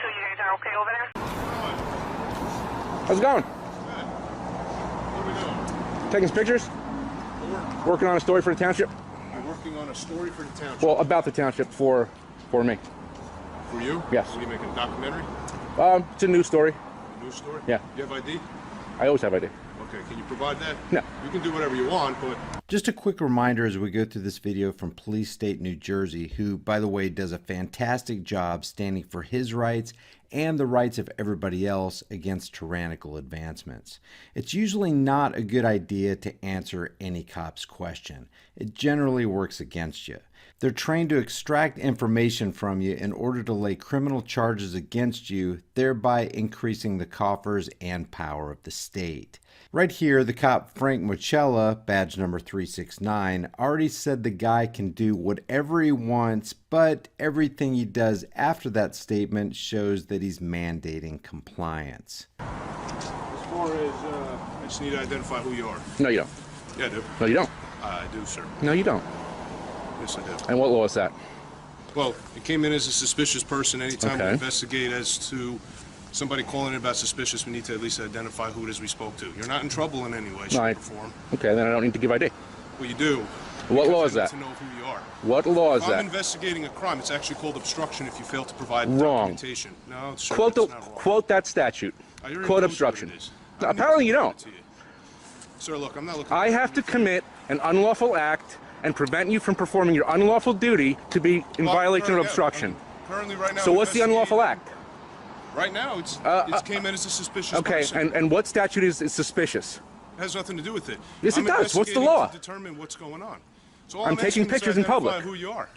2, you guys are okay over there? How's it going? Good. What are we doing? Taking some pictures? Working on a story for the township? You're working on a story for the township? Well, about the township for me. For you? Yes. What are you making, a documentary? It's a news story. A news story? Yeah. You have ID? I always have ID. Okay, can you provide that? No. You can do whatever you want, but... Just a quick reminder as we go through this video from Police State New Jersey, who, by the way, does a fantastic job standing for his rights and the rights of everybody else against tyrannical advancements. It's usually not a good idea to answer any cop's question. It generally works against you. They're trained to extract information from you in order to lay criminal charges against you, thereby increasing the coffers and power of the state. Right here, the cop Frank Mochella, badge number 369, already said the guy can do whatever he wants, but everything he does after that statement shows that he's mandating compliance. As far as, I just need to identify who you are. No, you don't. Yeah, I do. No, you don't. I do, sir. No, you don't. Yes, I do. And what law is that? Well, it came in as a suspicious person. Anytime we Okay. investigate as to somebody calling in about suspicious, we need to at least identify who it is we spoke to. You're not in trouble in any way, shape, Right. or form. Okay, then I don't need to give ID. Well, you do. What law because is I need that? to know who you are. What law is If I'm that? investigating a crime, it's actually called obstruction if you fail to provide Wrong. documentation. No, sir, Quote, that's not wrong. quote that statute. I already Quote told you obstruction. what it is. No, I don't need apparently to you give don't. it to you. Sir, look, I'm not looking I for have to anything. commit an unlawful act and prevent you from performing your unlawful duty to be in Well, violation of currently, obstruction. Currently, right now, So what's the unlawful investigating- act? Right now, it's came in as a suspicious Okay, person. and what statute is suspicious? It has nothing to do with it. Yes, it I'm does. What's the investigating law? To determine what's going on. So all I'm taking asking is to pictures in identify public. Who you are?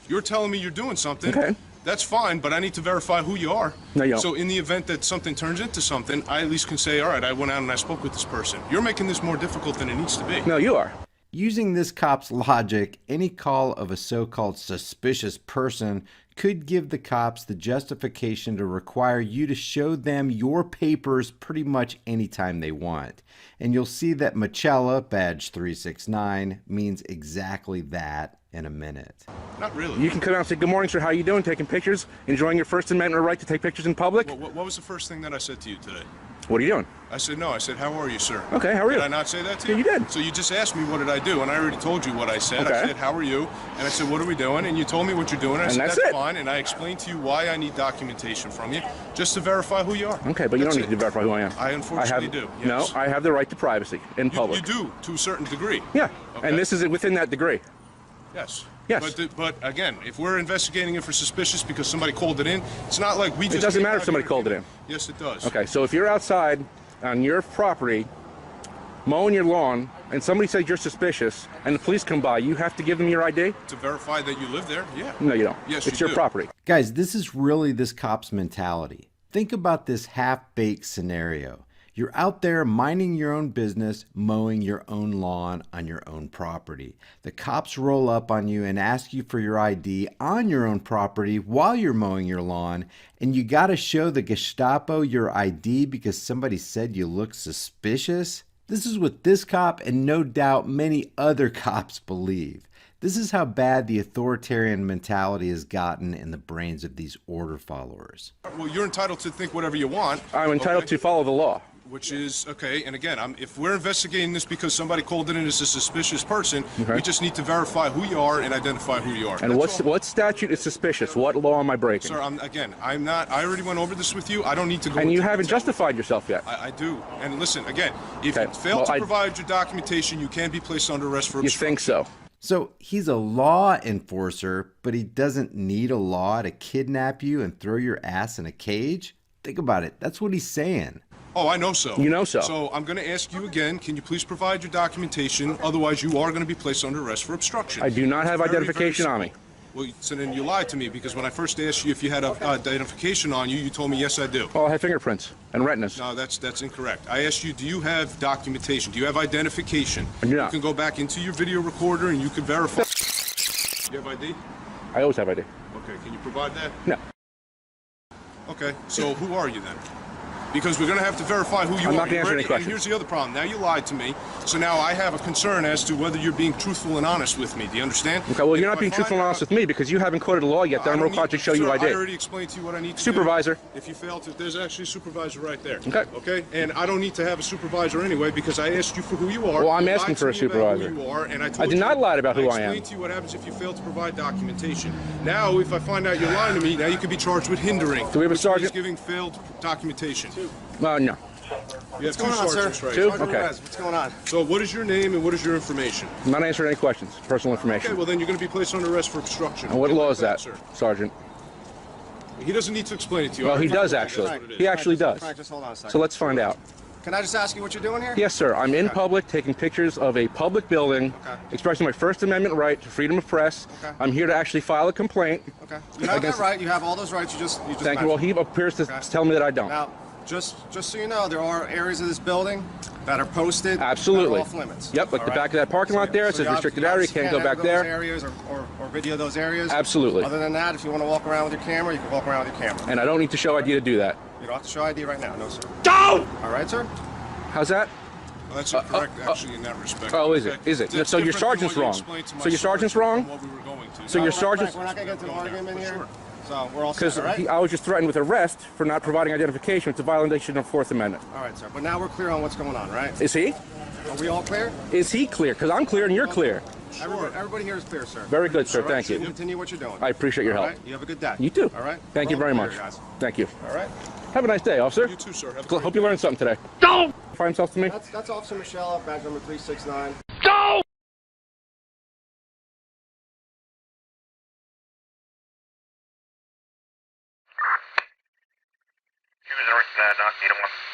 You're telling me you're doing something. Okay. That's fine, but I need to verify who you are. No, you don't. So in the event that something turns into something, I at least can say, all right, I went out and I spoke with this person. You're making this more difficult than it needs to be. No, you are. Using this cop's logic, any call of a so-called suspicious person could give the cops the justification to require you to show them your papers pretty much anytime they want. And you'll see that Mochella, badge 369, means exactly that in a minute. Not really. You can come out and say, good morning, sir, how you doing? Taking pictures? Enjoying your First Amendment right to take pictures in public? What was the first thing that I said to you today? What are you doing? I said, no. I said, how are you, sir? Okay, how are you? Did I not say that to you? Yeah, you did. So you just asked me what did I do, and I already told you what I said. Okay. I said, how are you? And I said, what are we doing? And you told me what you're doing. I And said, that's that's it. fine. And I explained to you why I need documentation from you, just to verify who you are. Okay, but you That's don't need it. to verify who I am. I unfortunately do, yes. No, I have the right to privacy in public. You do, to a certain degree. Yeah, Okay. and this is within that degree. Yes. Yes. But again, if we're investigating it for suspicious because somebody called it in, it's not like we just... It doesn't came matter out if somebody here called it to- in. Yes, it does. Okay, so if you're outside on your property mowing your lawn and somebody says you're suspicious and the police come by, you have to give them your ID? To verify that you live there, yeah. No, you don't. Yes, it's you your do. property. Guys, this is really this cop's mentality. Think about this half-baked scenario. You're out there minding your own business, mowing your own lawn on your own property. The cops roll up on you and ask you for your ID on your own property while you're mowing your lawn, and you gotta show the Gestapo your ID because somebody said you look suspicious? This is what this cop and no doubt many other cops believe. This is how bad the authoritarian mentality has gotten in the brains of these order followers. Well, you're entitled to think whatever you want. I'm entitled okay? to follow the law. Which is, okay, and again, if we're investigating this because somebody called it in as a suspicious person, Okay. we just need to verify who you are and identify who you are. And That's all. what statute is suspicious? What law am I breaking? Sir, I'm not, I already went over this with you. I don't need to go And you into haven't detail. justified yourself yet. I do. And listen, again, if Okay, you fail well, to I- provide your documentation, you can be placed under arrest for You obstruction. think so? So he's a law enforcer, but he doesn't need a law to kidnap you and throw your ass in a cage? Think about it. That's what he's saying. Oh, I know so. You know so. So I'm going to ask you again, can you please provide your documentation? Otherwise, you are going to be placed under arrest for obstruction. I do not have Very, very identification on me. simple. Well, so then you lied to me because when I first asked you if you had identification on you, you told me, yes, I do. Oh, I have fingerprints and retinas. No, that's incorrect. I asked you, do you have documentation? Do you have identification? I do not. You can go back into your video recorder and you can verify. You have ID? I always have ID. Okay, can you provide that? No. Okay, so who are you then? Because we're going to have to verify who you are. I'm not going to answer any And questions. here's the other problem. Now you lied to me, so now I have a concern as to whether you're being truthful and honest with me. Do you understand? Okay, well, And you're if not I being find truthful and honest with me because you haven't quoted a law yet that I'm required to show you Sir, ID. I already explained to you what I need to Supervisor. do. If you fail to, there's actually a supervisor right there. Okay. Okay? And I don't need to have a supervisor anyway because I asked you for who you are. Well, I'm You asking lied for a to me about supervisor. Who you are, and I told I did you- not lie about who I am. I explained to you what happens if you fail to provide documentation. Now, if I find out you're lying to me, now you could be charged with hindering. Do we have a which sergeant? means giving failed documentation. No. You have two going on, sir? sergeants right Two? here. Sergeant Okay. Perez, what's going on? So what is your name and what is your information? I'm not answering any questions. Personal Okay, information. well then you're going to be placed under arrest for obstruction. And what Okay, law like is that, sir? Sergeant? He doesn't need to explain it to you. Well, I he already does told you actually. that's what it is. He actually does. Frank, just hold on a second. So let's find out. Can I just ask you what you're doing here? Yes, sir. I'm in public taking pictures of a public building, expressing my First Amendment right to freedom of press. Okay. I'm here to actually file a complaint. Okay. You have that right. You have all those rights. You just Thank you. Well, he appears to tell me that I don't. Now, just so you know, there are areas of this building that are posted. Absolutely. That are off limits. Yep, like All the right? back of that parking lot there, it says you restricted you area, obviously can't go back enter there. Those areas or video those areas. Absolutely. Other than that, if you want to walk around with your camera, you can walk around with your camera. And I don't need to show ID to do that. You don't have to show ID right now. No, sir. Don't! All right, sir? How's that? Well, that's incorrect, actually, in that respect. Oh, is it? Okay. Is it? That's So your different than sergeant's what you wong. explained to my So your sergeant's sergeant wrong? from what we were going to. So your Frank, sergeant's... we're not going to get into an argument For here. sure. So we're all set, Because all right? I was just threatened with arrest for not providing identification. It's a violation of Fourth Amendment. All right, sir. But now we're clear on what's going on, right? Is he? Are we all clear? Is he clear? Because I'm clear and you're clear. Everybody here is clear, sir. Very good, sir. All right, Thank so you. Continue what you're doing. I appreciate your All help. right? You have a good day. You too. All right? Thank you We're very all much. clear, guys. Thank you. All right? Have a nice day, officer. You too, sir. Have a great Hope you day. learned something today. Don't! Find himself to me. That's Officer Michelle, badge number 369. Don't! User, knock 801.